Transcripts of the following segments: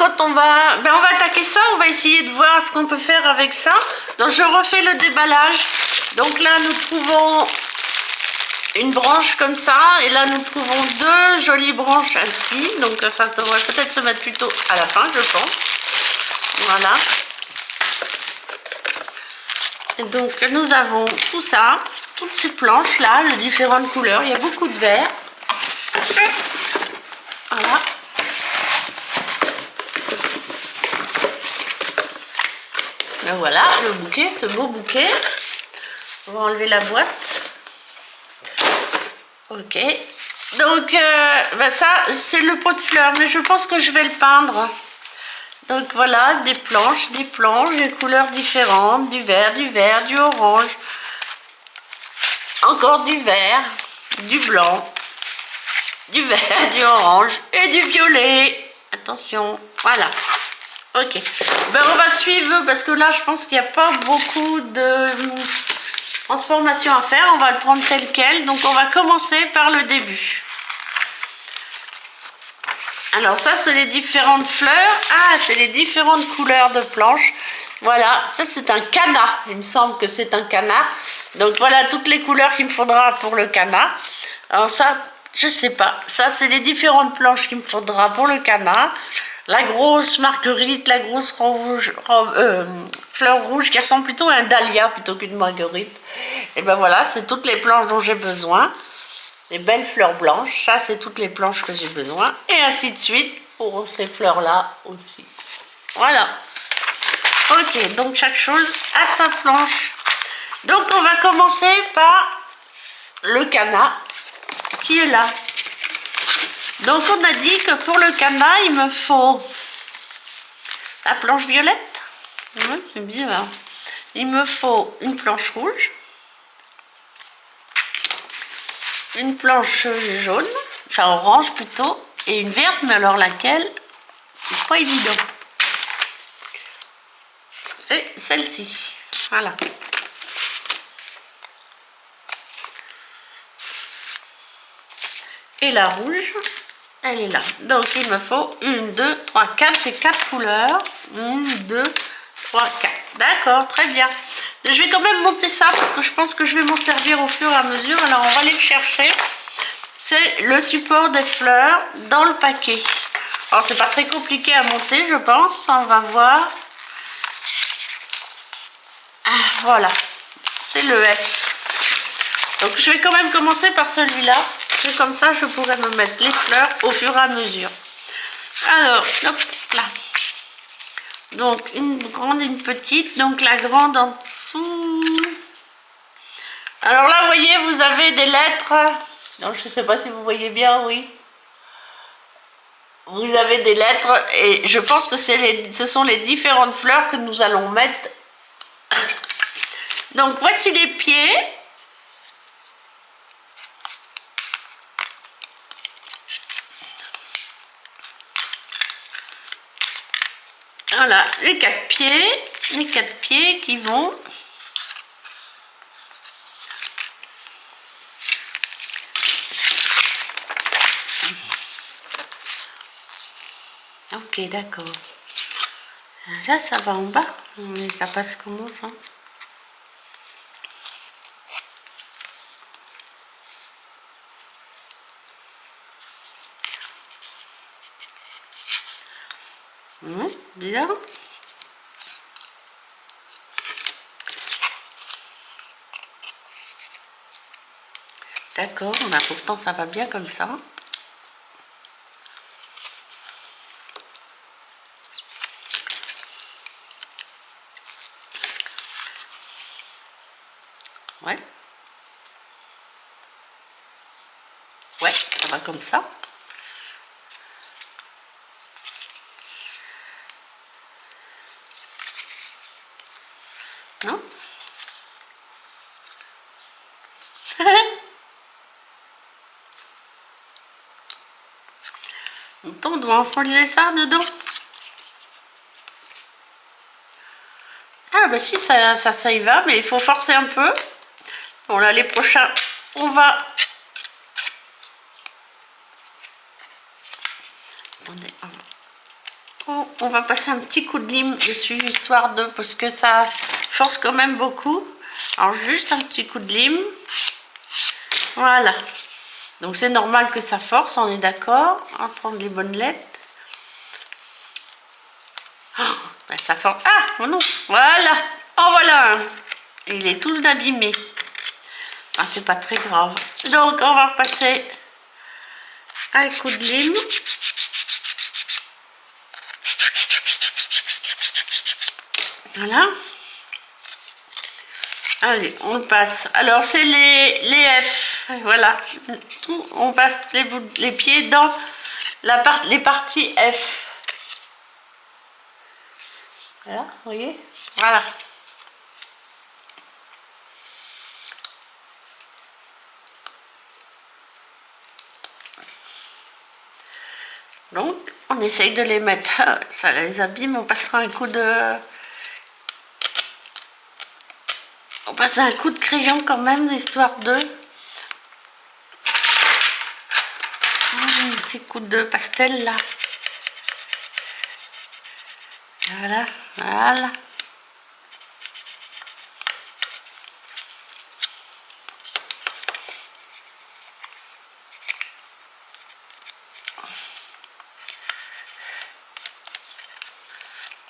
quand on va attaquer ça, on va essayer de voir ce qu'on peut faire avec ça. Donc je refais le déballage. Donc là nous trouvons une branche comme ça, et là nous trouvons deux jolies branches ainsi. Donc ça devrait peut-être se mettre plutôt à la fin, je pense. Voilà. Et donc nous avons tout ça, toutes ces planches là, de différentes couleurs. Il y a beaucoup de vert. Voilà. Et voilà le bouquet, ce beau bouquet. On va enlever la boîte. Ok. Donc ça c'est le pot de fleurs, mais je pense que je vais le peindre. Donc voilà, des planches, des couleurs différentes, du vert, du orange, encore du vert, du blanc, du vert, du orange et du violet. Attention, voilà. Ok, ben on va suivre parce que là je pense qu'il n'y a pas beaucoup de transformation à faire. On va le prendre tel quel, donc on va commencer par le début. Alors ça c'est les différentes fleurs. Ah, c'est les différentes couleurs de planches. Voilà, ça c'est un canard. Il me semble que c'est un canard. Donc voilà toutes les couleurs qu'il me faudra pour le canard. Alors ça, je sais pas. Ça c'est les différentes planches qu'il me faudra pour le canard. La grosse marguerite, la grosse fleur rouge qui ressemble plutôt à un dahlia plutôt qu'une marguerite. Et ben voilà, c'est toutes les planches dont j'ai besoin. Les belles fleurs blanches, ça c'est toutes les planches que j'ai besoin, et ainsi de suite pour ces fleurs là aussi. Voilà. Ok, donc chaque chose a sa planche. Donc on va commencer par le canard qui est là. Donc on a dit que pour le canard il me faut la planche violette. Oui, c'est bien. Il me faut une planche rouge, une planche jaune, enfin orange plutôt, et une verte, mais alors laquelle, c'est pas évident. C'est celle-ci, voilà. Et la rouge, elle est là. Donc il me faut 1, 2, 3, 4, j'ai 4 couleurs. 1, 2, 3, 4. D'accord, très bien. Je vais quand même monter ça parce que je pense que je vais m'en servir au fur et à mesure. Alors on va aller le chercher. C'est le support des fleurs dans le paquet. Alors c'est pas très compliqué à monter, je pense. On va voir. Ah, voilà, c'est le F. Donc je vais quand même commencer par celui-là. Et comme ça, je pourrai me mettre les fleurs au fur et à mesure. Alors, hop là. Donc une grande, une petite. Donc la grande en dessous. Alors là, vous voyez, vous avez des lettres. Donc je ne sais pas si vous voyez bien, oui. Vous avez des lettres et je pense que ce sont les différentes fleurs que nous allons mettre. Donc voici les pieds. Voilà, les quatre pieds qui vont. Ok, d'accord. Ça va en bas. Mais ça passe comment ça? Bien. D'accord, mais pourtant ça va bien comme ça. Ouais. Ouais, ça va comme ça. Non? On doit enfourner ça dedans. Ah bah si, ça y va, mais il faut forcer un peu. Bon là, les prochains, on va... Attendez, On va passer un petit coup de lime dessus, histoire de... parce que ça force quand même beaucoup. Alors juste un petit coup de lime. Voilà. Donc c'est normal que ça force, on est d'accord. On va prendre les bonnes lettres. Oh, ben ça force. Ah, oh non. Voilà. Oh voilà. Et il est tout abîmé. Ah, c'est pas très grave. Donc on va repasser un coup de lime. Voilà. Allez, on passe. Alors, c'est les F. Voilà. On passe les pieds dans les parties F. Voilà, vous voyez? Voilà. Donc, on essaye de les mettre. Ça les abîme, on passera un coup de... On passe un coup de crayon quand même, histoire de... Un petit coup de pastel là. Voilà, voilà.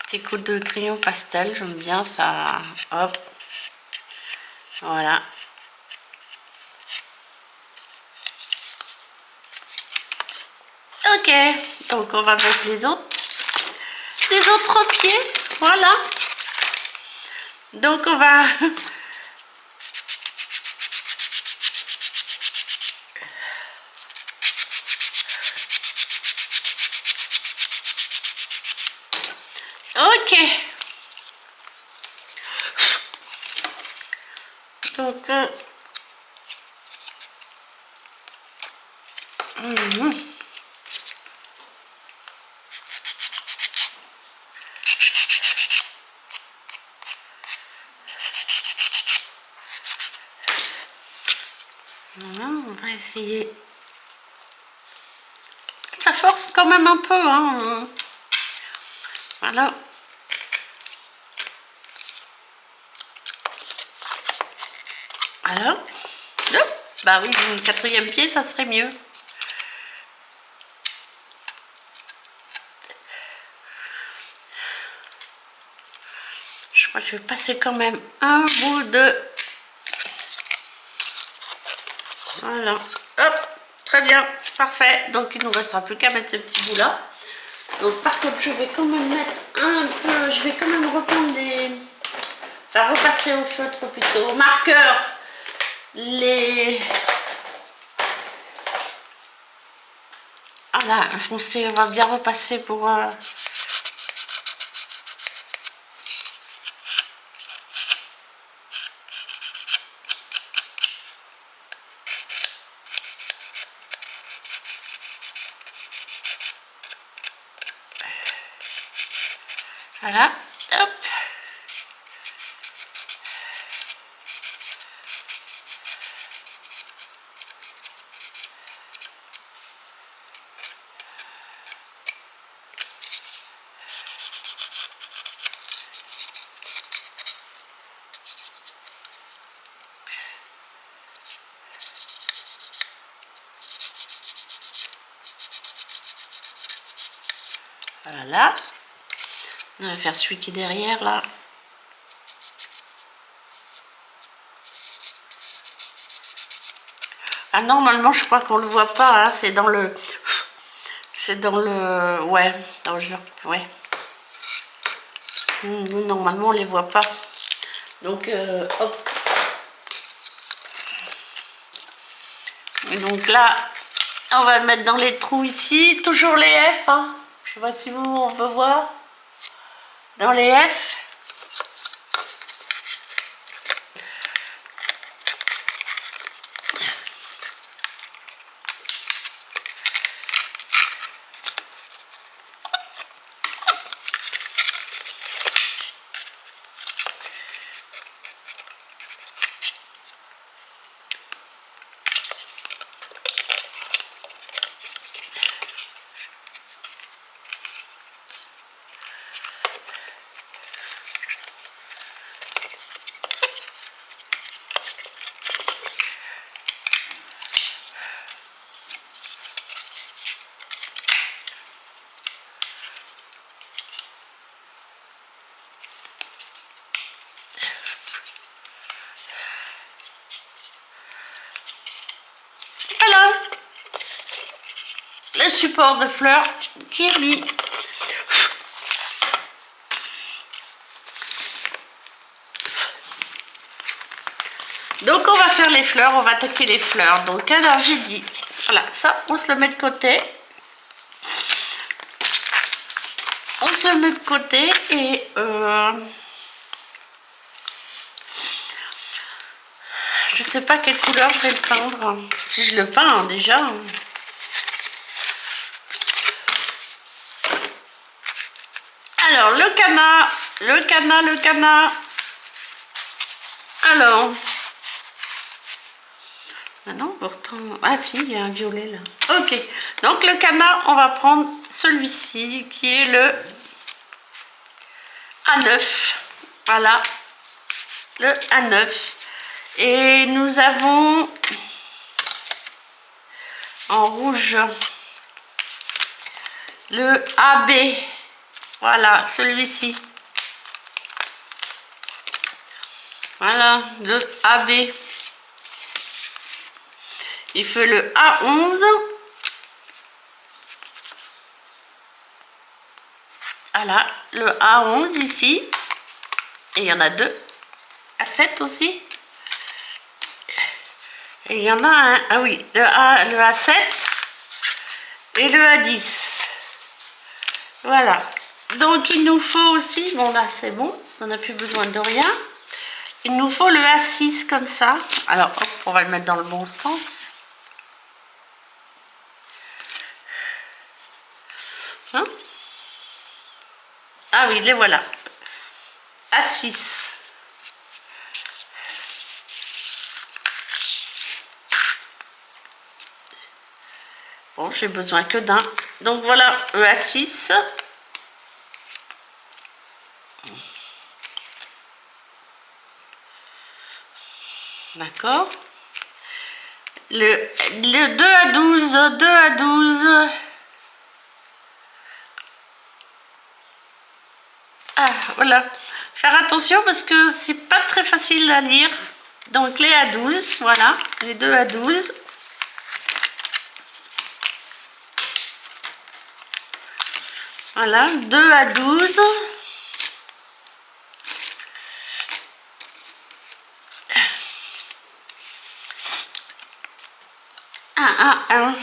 Petit coup de crayon pastel, j'aime bien ça. Hop. Voilà. Ok, donc on va mettre les autres pieds. Voilà. Donc on va... Ok. Donc... on va essayer. Ça force quand même un peu, hein. Voilà. Alors, hop. Bah oui, le quatrième pied, ça serait mieux. Je crois que je vais passer quand même un bout de... Voilà. Hop, très bien, parfait. Donc il ne nous restera plus qu'à mettre ce petit bout là. Donc par contre, je vais quand même mettre un peu... Je vais quand même reprendre des... Enfin, repasser au feutre plutôt, au marqueur, les... Ah là, foncé, on va bien repasser pour... Voilà, hop. Voilà. On va faire celui qui est derrière là. Ah normalement je crois qu'on le voit pas, hein, c'est dans le... C'est dans le... Ouais, dans le... Ouais. Normalement on les voit pas. Donc hop. Et donc là, on va le mettre dans les trous ici. Toujours les F, hein. Je sais pas si on peut voir. Dans les F. le support de fleurs Kirby. Donc on va faire les fleurs, on va attaquer les fleurs. Donc alors j'ai dit, voilà, ça on se le met de côté. On se le met de côté et je sais pas quelle couleur je vais le peindre. Si je le peins hein, déjà. Alors le canard. Alors. Ah non, pourtant... Ah si, il y a un violet là. Ok, donc le canard, on va prendre celui-ci qui est le A9. Voilà, le A9. Et nous avons en rouge le AB. Voilà, celui-ci. Voilà, le AB. Il fait le A11. Voilà, le A11 ici. Et il y en a deux. A7 aussi. Et il y en a un. Ah oui, le A7 et le A10. Voilà. Donc il nous faut aussi, bon là c'est bon, on n'a plus besoin de rien. Il nous faut le A6 comme ça. Alors hop, on va le mettre dans le bon sens. Hein? Ah oui, les voilà. A6. Bon, j'ai besoin que d'un. Donc voilà, le A6. D'accord. Le 2 à 12, 2 à 12. Ah, voilà. Faire attention parce que c'est pas très facile à lire. Donc les A12, voilà, les 2 à 12. Voilà, 2 à 12. Un.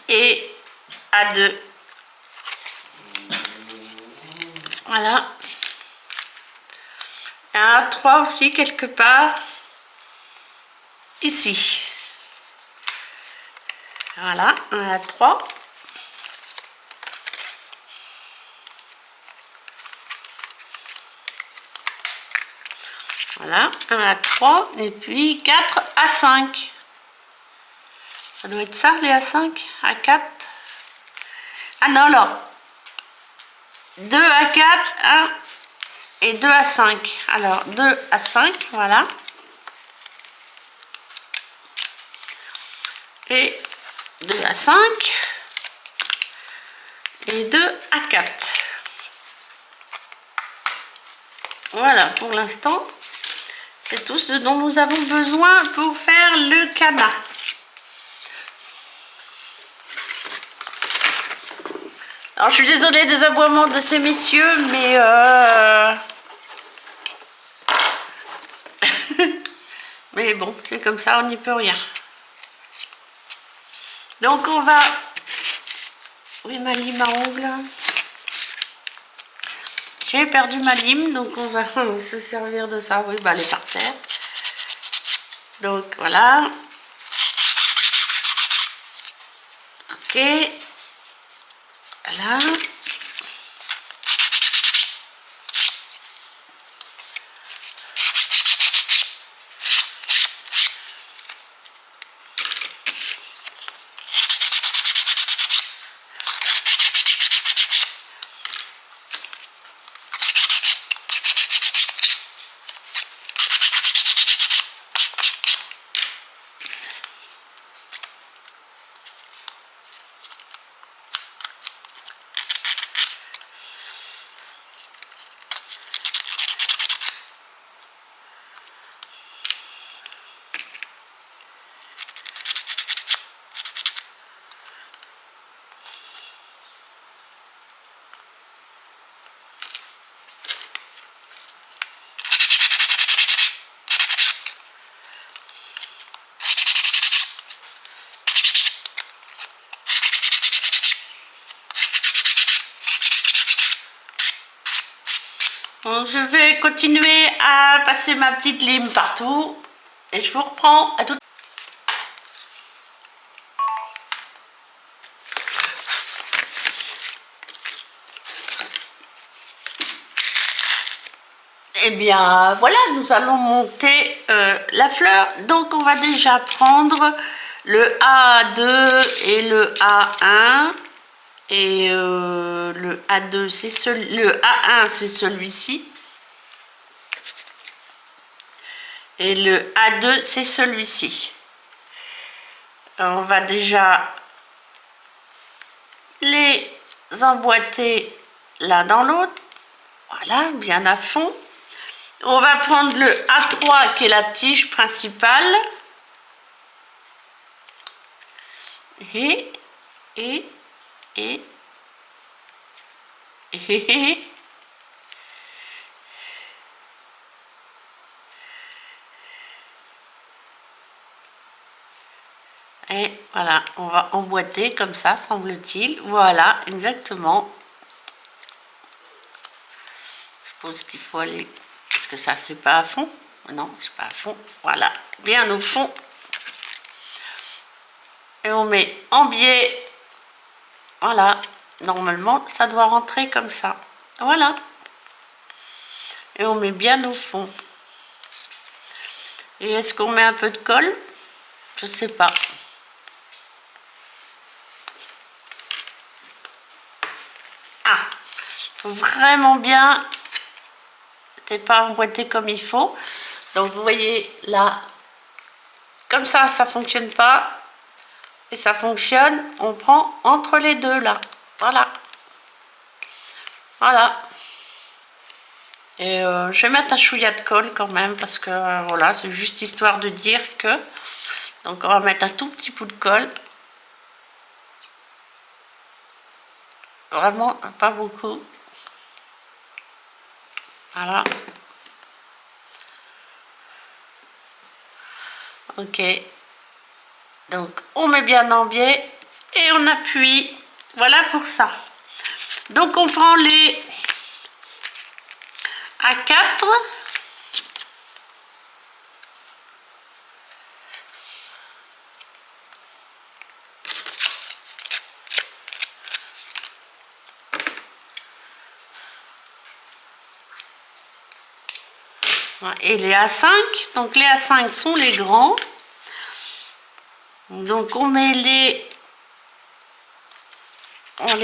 Et A2. Voilà. Un A3 aussi quelque part. Ici. Voilà, un A3. Voilà, un A3 et puis 4 A5. Ça doit être ça les A5, A4. Ah non, alors 2 A4, 1 et 2 A5. Alors 2 A5, voilà. Et 2 A5 et 2 A4. Voilà, pour l'instant, c'est tout ce dont nous avons besoin pour faire le canard. Alors, je suis désolée des aboiements de ces messieurs, mais mais bon, c'est comme ça, on n'y peut rien. Donc, on va... Oui, ma lime à ongles. J'ai perdu ma lime, donc on va se servir de ça. Oui, bah elle est par terre. Donc voilà. Ok. Voilà. Donc, je vais continuer à passer ma petite lime partout et je vous reprends à tout. Eh bien voilà, nous allons monter la fleur. Donc on va déjà prendre le A2 et le A1. Et le A2 c'est le A1 c'est celui-ci. Et le A2 c'est celui-ci. On va déjà les emboîter l'un dans l'autre. Voilà, bien à fond. On va prendre le A3 qui est la tige principale. Et. Et voilà, on va emboîter comme ça, semble-t-il. Voilà, exactement. Je pense qu'il faut aller... Parce que ça, c'est pas à fond. Non, c'est pas à fond. Voilà, bien au fond. Et on met en biais. Voilà, normalement, ça doit rentrer comme ça. Voilà. Et on met bien au fond. Et est-ce qu'on met un peu de colle? Je sais pas. Ah, faut vraiment bien. C'est pas emboîté comme il faut. Donc vous voyez là, comme ça fonctionne pas. Et ça fonctionne, on prend entre les deux là. Voilà. Voilà. Et je vais mettre un chouïa de colle quand même parce que voilà, c'est juste histoire de dire que. Donc on va mettre un tout petit peu de colle. Vraiment pas beaucoup. Voilà. Ok. Donc on met bien en biais et on appuie. Voilà pour ça. Donc on prend les A4. Et les A5, donc les A5 sont les grands. Donc on les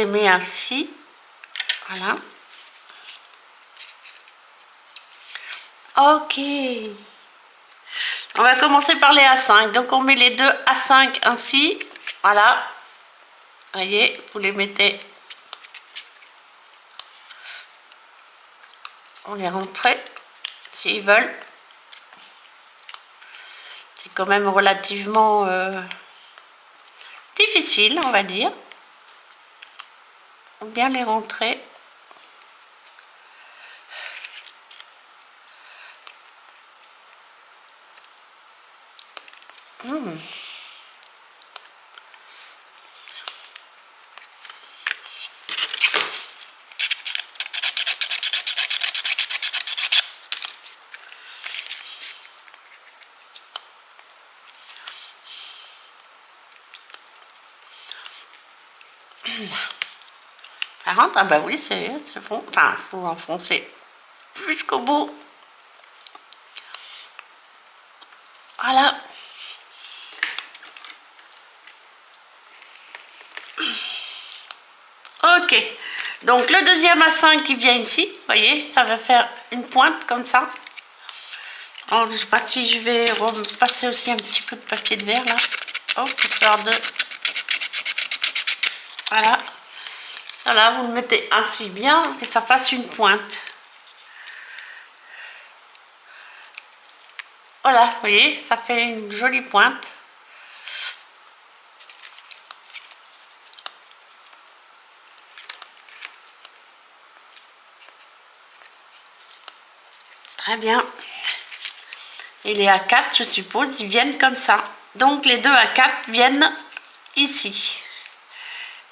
met ainsi. Voilà. Ok. On va commencer par les A5. Donc on met les deux A5 ainsi. Voilà. Vous voyez, vous les mettez. On les rentre s'ils veulent. C'est quand même relativement difficile, on va dire. Faut bien les rentrer. Ça rentre? Ah bah oui, c'est bon. Enfin, il faut enfoncer jusqu'au bout. Voilà. Ok. Donc le deuxième A5 qui vient ici, vous voyez, ça va faire une pointe comme ça. Alors, je sais pas si je vais repasser aussi un petit peu de papier de verre là. Oh, histoire de... Voilà. Voilà, vous le mettez ainsi bien, que ça fasse une pointe. Voilà, vous voyez, ça fait une jolie pointe. Très bien. Et les A4, je suppose, ils viennent comme ça. Donc les deux A4 viennent ici.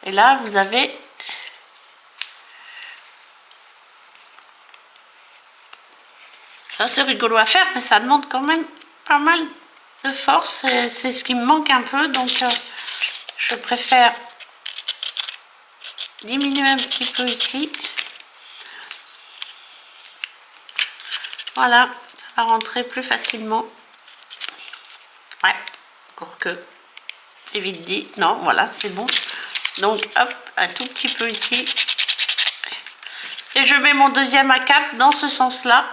Et là, vous avez... Ça, c'est rigolo à faire, mais ça demande quand même pas mal de force. C'est ce qui me manque un peu, donc je préfère diminuer un petit peu ici. Voilà, ça va rentrer plus facilement. Ouais, encore que c'est vite dit. Non, voilà, c'est bon. Donc, hop, un tout petit peu ici. Et je mets mon deuxième A4 dans ce sens-là.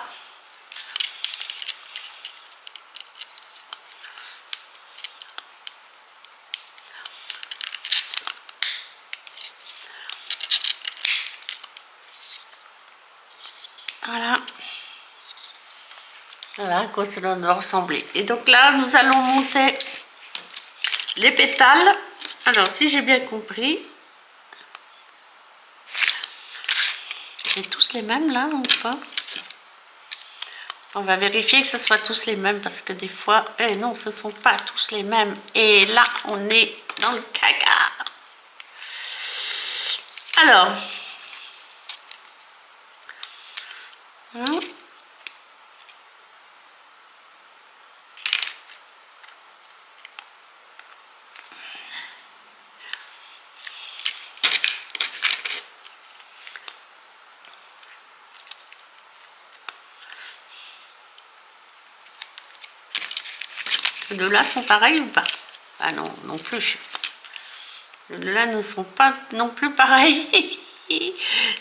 Voilà. Voilà à quoi cela doit ressembler. Et donc là, nous allons monter les pétales. Alors, si j'ai bien compris, c'est tous les mêmes là ou pas? On va vérifier que ce soit tous les mêmes parce que des fois, non, ce ne sont pas tous les mêmes. Et là, on est dans le caca. Alors, ces deux-là sont pareils ou pas? Ah non, non plus. Les deux-là ne sont pas non plus pareils.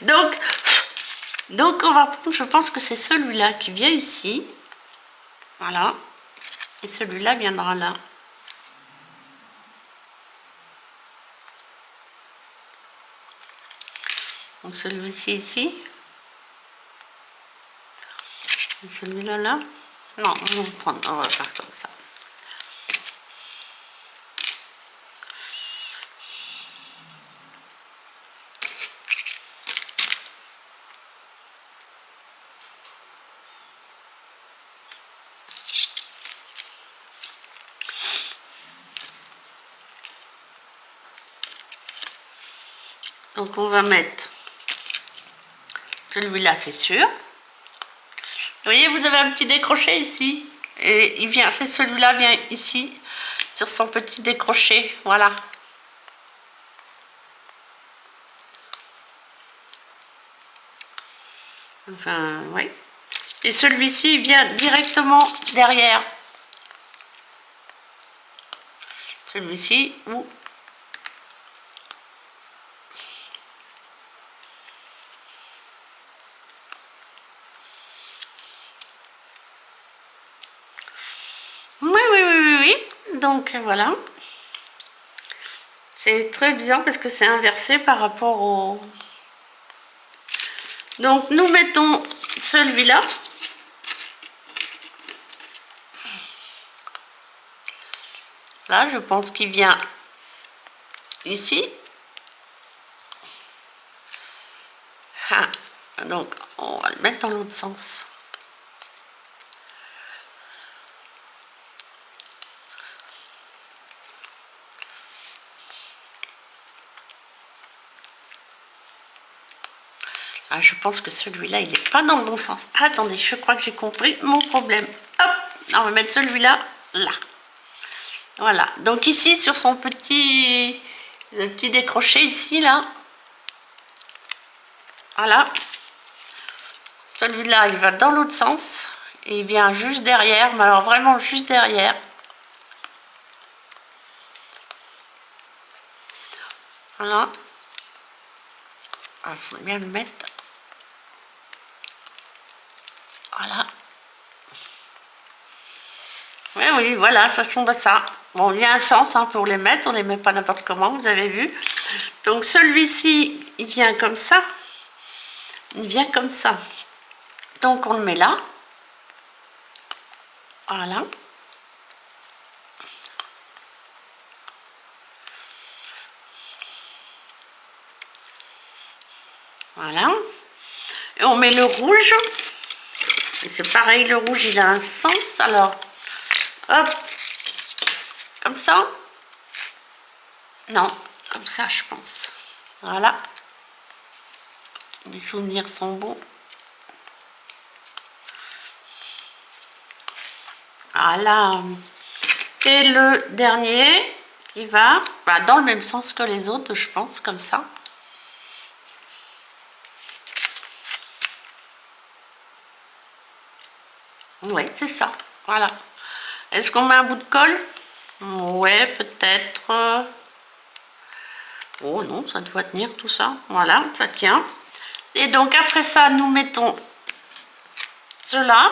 donc on va prendre, je pense que c'est celui-là qui vient ici. Voilà. Et celui-là viendra là. Donc celui-ci ici. Et celui-là là. Non, on va faire comme ça. Donc on va mettre celui-là, c'est sûr. Vous voyez, vous avez un petit décroché ici. Et il vient, c'est celui-là vient ici, sur son petit décroché. Voilà. Enfin, oui. Et celui-ci vient directement derrière. Celui-ci, ou oui. Donc voilà. C'est très bizarre parce que c'est inversé par rapport au... Donc nous mettons celui-là. Là, je pense qu'il vient ici. Ah, donc on va le mettre dans l'autre sens. Ah, je pense que celui-là, il n'est pas dans le bon sens. Attendez, je crois que j'ai compris mon problème. Hop, on va mettre celui-là, là. Voilà, donc ici, sur son petit décroché ici, là. Voilà. Celui-là, il va dans l'autre sens. Et il vient juste derrière, mais alors vraiment juste derrière. Voilà. Il faut bien le mettre. Voilà. Oui, voilà, ça ressemble à ça. Bon, il y a un sens hein, pour les mettre, on ne les met pas n'importe comment, vous avez vu. Donc celui-ci, il vient comme ça. Il vient comme ça. Donc on le met là. Voilà. Voilà. Et on met le rouge. Et c'est pareil, le rouge, il a un sens. Alors, hop, comme ça. Non, comme ça, je pense. Voilà. Mes souvenirs sont bons. Voilà. Et le dernier qui va dans le même sens que les autres, je pense, comme ça. Oui, c'est ça. Voilà. Est-ce qu'on met un bout de colle? Ouais, peut-être. Oh non, ça doit tenir tout ça. Voilà, ça tient. Et donc après ça, nous mettons cela.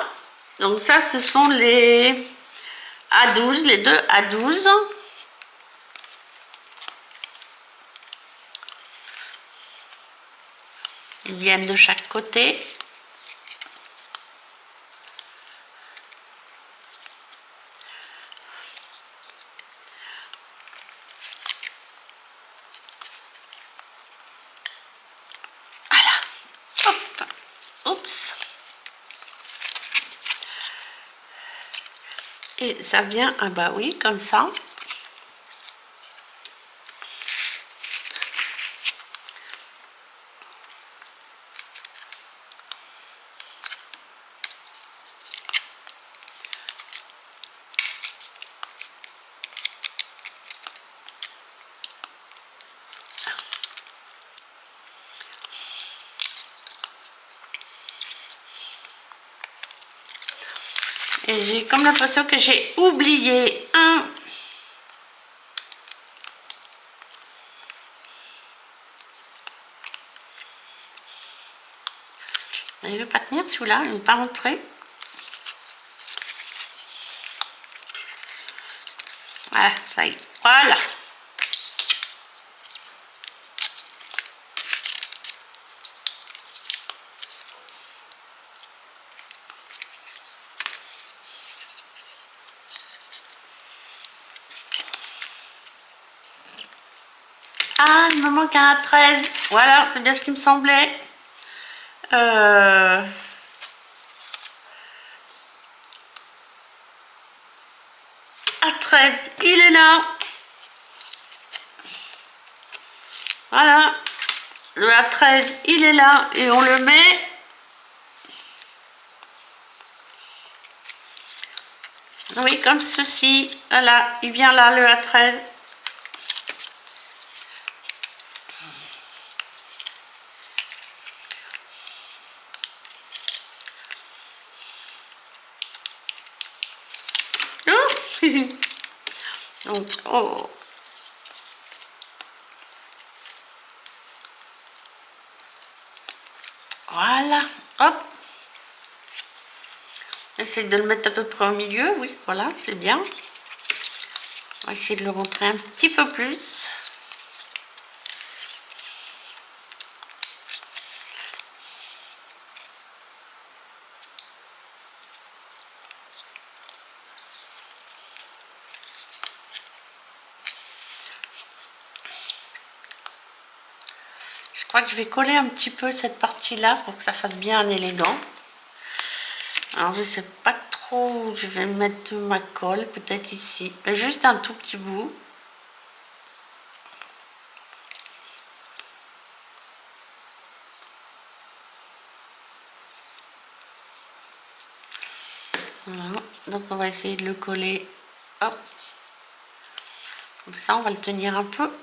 Donc ça, ce sont les A12, les deux A12. Ils viennent de chaque côté. Voilà. Hop. Oups. Et ça vient, ah bah oui, comme ça. Et j'ai comme l'impression que j'ai oublié un. Il ne veut pas tenir celui-là, il ne veut pas rentrer. Voilà, ça y est. Voilà. Ah, il me manque un 13. Voilà, c'est bien ce qui me semblait. A13, il est là. Voilà. Le A13, il est là. Et on le met. Oui, comme ceci. Voilà, il vient là, le A13. Donc, oh. Voilà, hop. Essaye de le mettre à peu près au milieu, oui, voilà, c'est bien. On va essayer de le rentrer un petit peu plus. Je crois que je vais coller un petit peu cette partie-là pour que ça fasse bien un élégant. Alors je sais pas trop où je vais mettre ma colle, peut-être ici, juste un tout petit bout. Voilà, donc on va essayer de le coller, hop, comme ça on va le tenir un peu.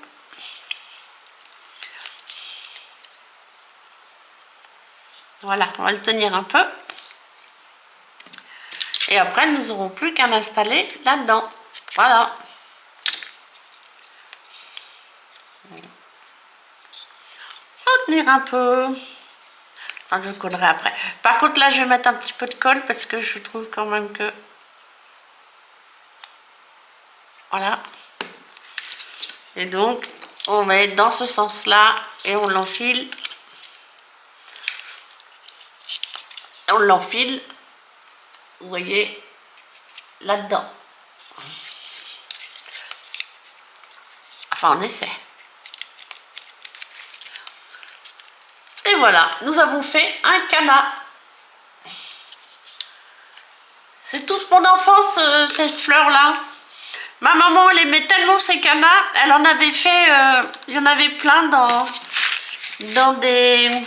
Voilà, on va le tenir un peu. Et après, nous n'aurons plus qu'à l'installer là-dedans. Voilà. Je vais tenir un peu. Enfin, je collerai après. Par contre, là, je vais mettre un petit peu de colle parce que je trouve quand même que... Voilà. Et donc, on met dans ce sens-là et on l'enfile. On l'enfile, vous voyez, là-dedans. Enfin, on essaie. Et voilà, nous avons fait un canard. C'est toute mon enfance, cette fleur-là. Ma maman, elle aimait tellement ces canards. Elle en avait fait, il y en avait plein dans des...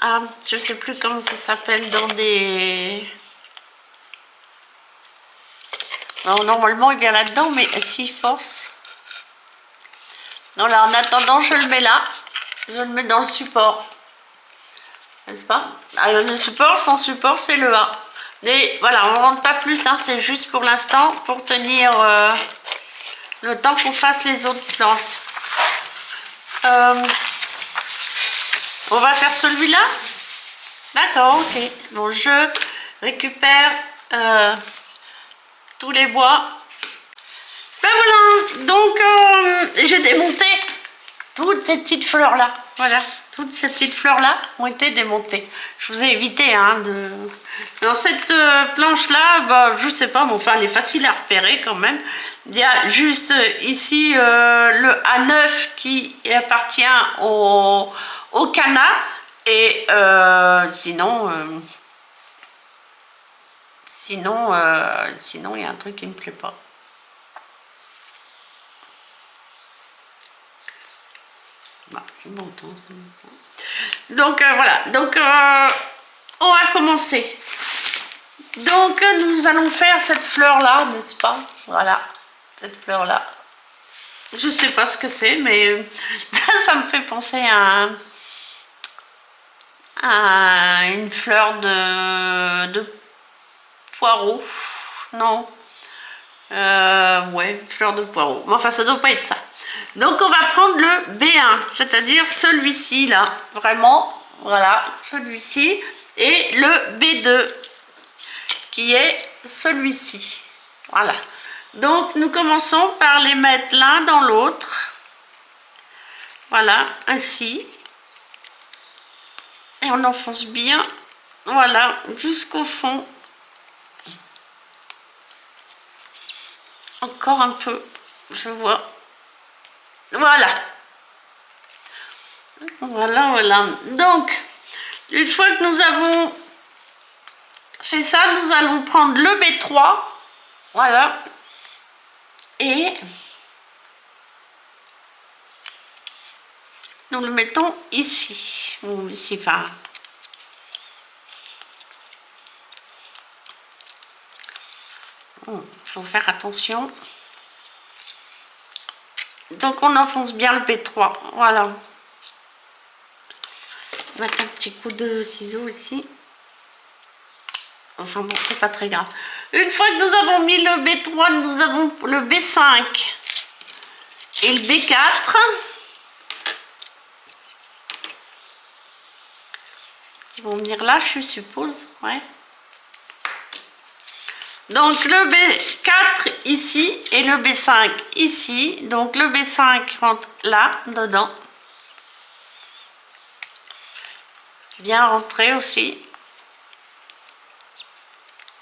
Ah, je sais plus comment ça s'appelle, dans des... Alors, normalement, il vient là-dedans, mais s'il force... Non, là, en attendant, je le mets là. Je le mets dans le support. N'est-ce pas? Le support, son support, c'est le A. Mais voilà, on ne rentre pas plus, hein, c'est juste pour l'instant, pour tenir le temps qu'on fasse les autres plantes. On va faire celui-là? D'accord, ok. Bon, je récupère tous les bois. Ben voilà, donc j'ai démonté toutes ces petites fleurs là. Voilà, toutes ces petites fleurs là ont été démontées. Je vous ai évité hein, de... Dans cette planche là, bah, je sais pas, mais enfin elle est facile à repérer quand même. Il y a juste ici le A9 qui appartient au canard. Et sinon, il y a un truc qui me plaît pas. Bah, c'est bon temps. Donc voilà, donc on va commencer. Donc nous allons faire cette fleur là, n'est-ce pas? Voilà, cette fleur là. Je sais pas ce que c'est, mais ça me fait penser à une fleur de poireau. Non. Ouais, fleur de poireau. Enfin, ça doit pas être ça. Donc, on va prendre le B1, c'est-à-dire celui-ci, là. Vraiment, voilà, celui-ci. Et le B2, qui est celui-ci. Voilà. Donc, nous commençons par les mettre l'un dans l'autre. Voilà, ainsi. Et on enfonce bien, voilà, jusqu'au fond. Encore un peu, je vois. Voilà. Voilà, voilà. Donc, une fois que nous avons fait ça, nous allons prendre le B3. Voilà. Et nous le mettons ici. Ou ici, enfin... Il faut faire attention. Donc on enfonce bien le B3. Voilà. On va mettre un petit coup de ciseau ici. Enfin bon, c'est pas très grave. Une fois que nous avons mis le B3, nous avons le B5 et le B4. Ils vont venir là, je suppose. Ouais. Donc le B4 ici et le B5 ici. Donc le B5 rentre là, dedans. Bien rentré aussi.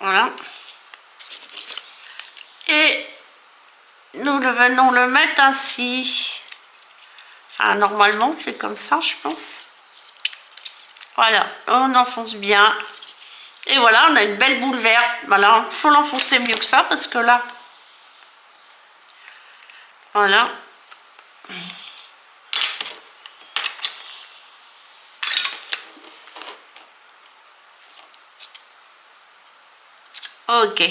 Voilà. Et nous venons le mettre ainsi. Enfin, normalement, c'est comme ça, je pense. Voilà, on enfonce bien. Et voilà, on a une belle boule verte. Voilà, il faut l'enfoncer mieux que ça parce que là, voilà. Ok.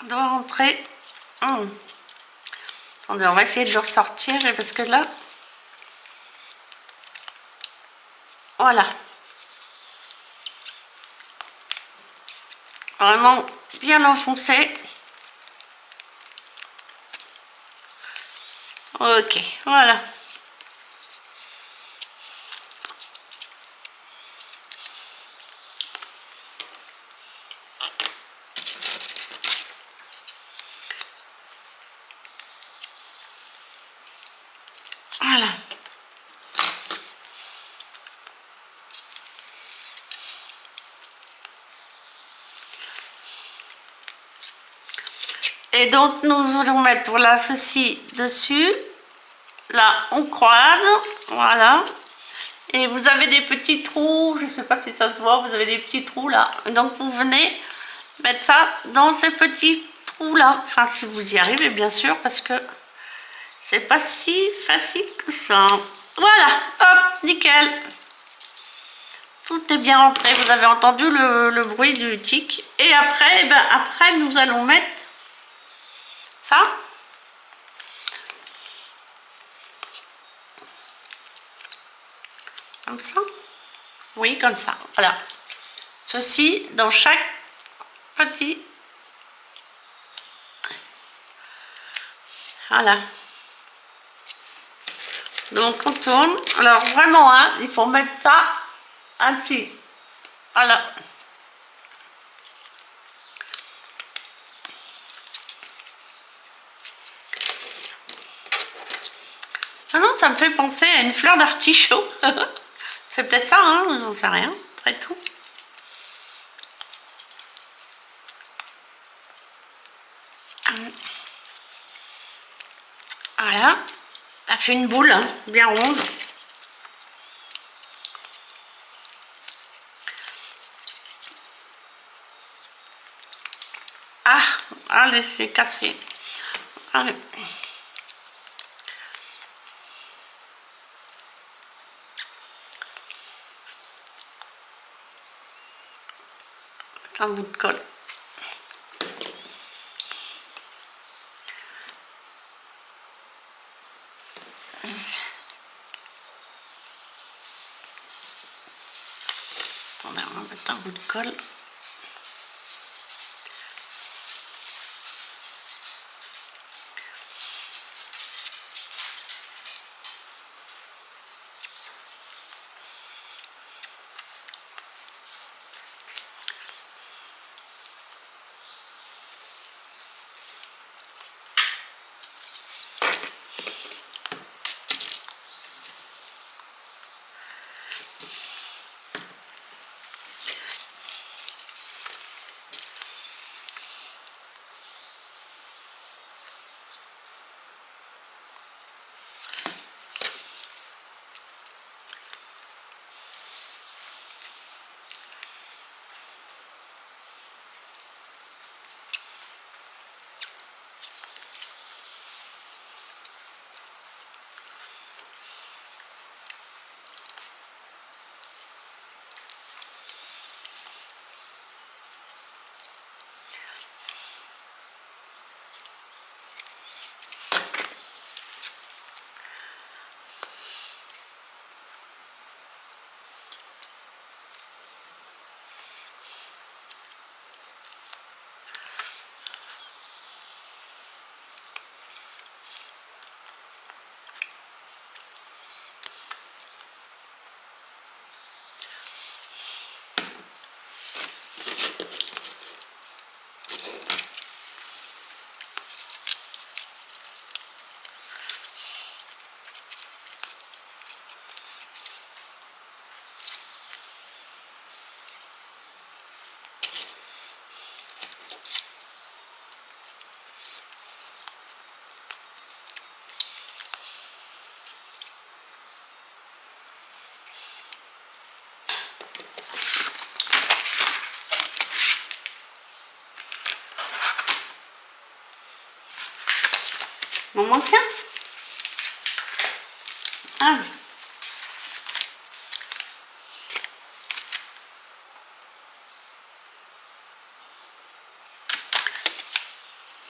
On doit rentrer. Attendez, on va essayer de le ressortir parce que là, voilà. Vraiment bien l'enfoncer. Ok, voilà. Voilà. Et donc nous allons mettre voilà ceci dessus. Là on croise, voilà. Et vous avez des petits trous, je ne sais pas si ça se voit, vous avez des petits trous là. Donc vous venez mettre ça dans ces petits trous là. Enfin si vous y arrivez bien sûr parce que c'est pas si facile que ça. Voilà, hop, nickel. Tout est bien rentré, vous avez entendu le bruit du tic. Et après, eh ben, après nous allons mettre ça. Comme ça. Oui, comme ça, voilà. Ceci dans chaque petit... Voilà. Donc on tourne. Alors vraiment, hein, il faut mettre ça ainsi. Voilà. Ah non, ça me fait penser à une fleur d'artichaut. C'est peut-être ça, hein, j'en sais rien, après tout. Voilà. Ça fait une boule, hein, bien ronde. Ah, allez, j'ai cassé. Allez. Un bout de colle. Attendez, on va mettre un bout de colle. M'en manque un. Ah.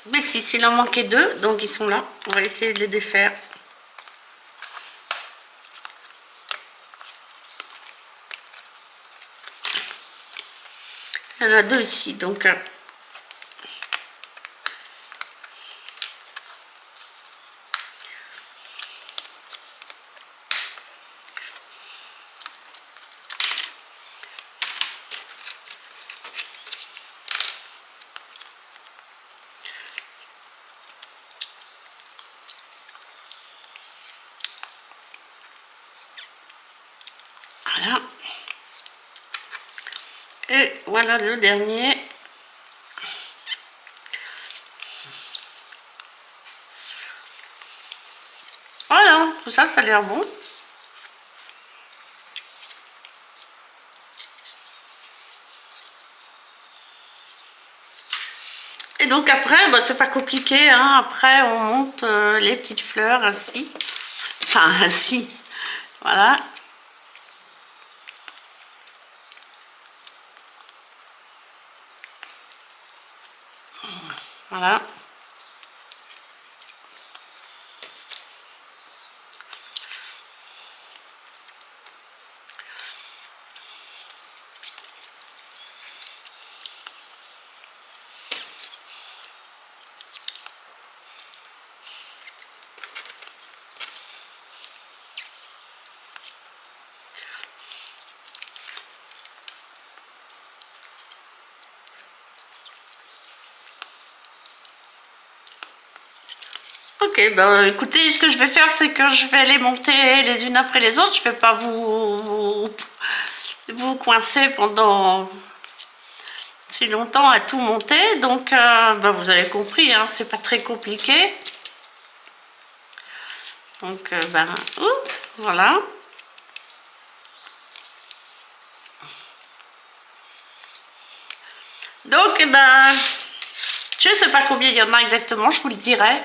Mais si, s'il en manquait deux, donc ils sont là. On va essayer de les défaire. Il y en a deux ici, donc... voilà. Et voilà le dernier. Voilà, tout ça, ça a l'air bon. Et donc après, bah, c'est pas compliqué, hein. Après on monte les petites fleurs ainsi. Enfin ainsi. Voilà. Voilà. Ok, bah écoutez, ce que je vais faire, c'est que je vais les monter les unes après les autres. Je vais pas vous coincer pendant si longtemps à tout monter. Donc, bah, vous avez compris, hein, c'est pas très compliqué. Donc, ben, voilà. Donc, eh ben, je sais pas combien il y en a exactement, je vous le dirai.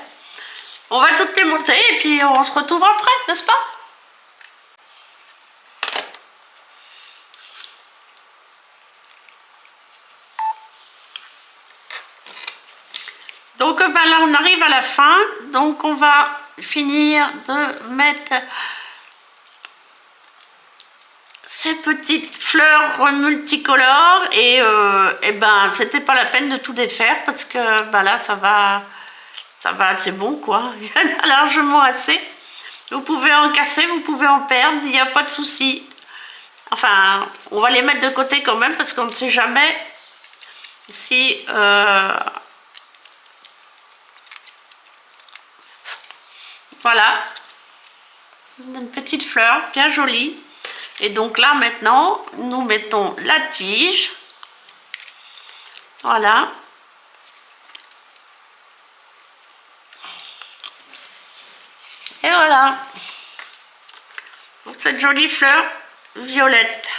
On va toutes les monter et puis on se retrouve après, n'est-ce pas? Donc ben là on arrive à la fin, donc on va finir de mettre ces petites fleurs multicolores et ben c'était pas la peine de tout défaire parce que ben là ça va assez bon quoi, il y en a largement assez. Vous pouvez en casser, vous pouvez en perdre, il n'y a pas de souci. Enfin, on va les mettre de côté quand même parce qu'on ne sait jamais si... voilà, une petite fleur bien jolie. Et donc là maintenant, nous mettons la tige. Voilà. Et voilà. Pour cette jolie fleur violette.